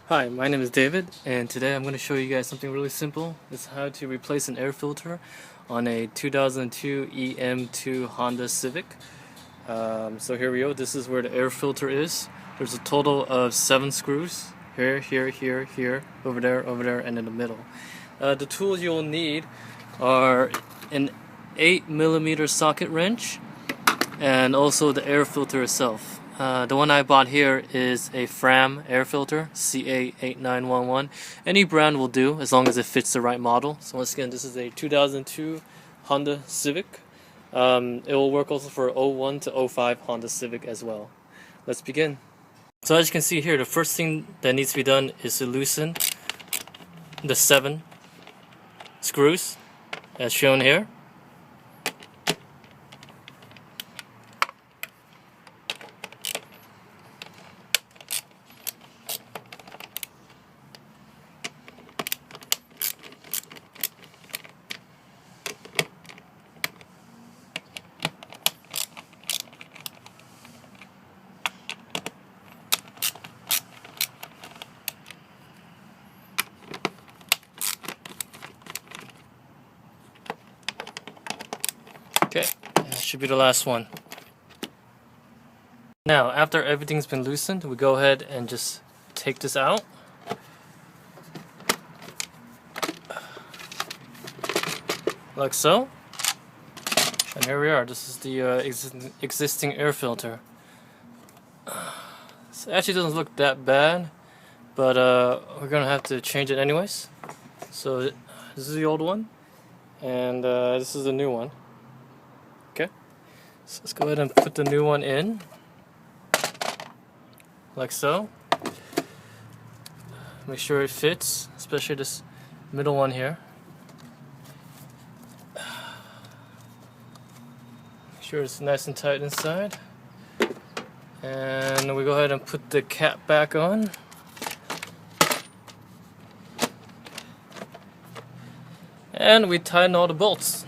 Hi, my name is David, and today I'm going to show you guys something really simple. It's how to replace an air filter on a 2002 EM2 Honda Civic. So here we go. This is where the air filter is. There's a total of 7 screws. Here, here, here, here, over there, and in the middle. The tools you'll need are an 8mm socket wrench and also the air filter itself. The one I bought here is a Fram air filter, CA8911. Any brand will do as long as it fits the right model. So once again, this is a 2002 Honda Civic. It will work also for 01 to 05 Honda Civic as well. Let's begin. So as you can see here, the first thing that needs to be done is to loosen the 7 screws as shown here. Okay, that should be the last one. Now, after everything's been loosened, we go ahead and just take this out. Like so. And here we are. This is the existing air filter. So it actually doesn't look that bad, but we're gonna have to change it anyways. So this is the old one, and this is the new one. Okay, so let's go ahead and put the new one in, like so. Make sure it fits, especially this middle one here. Make sure it's nice and tight inside. And we go ahead and put the cap back on. And we tighten all the bolts.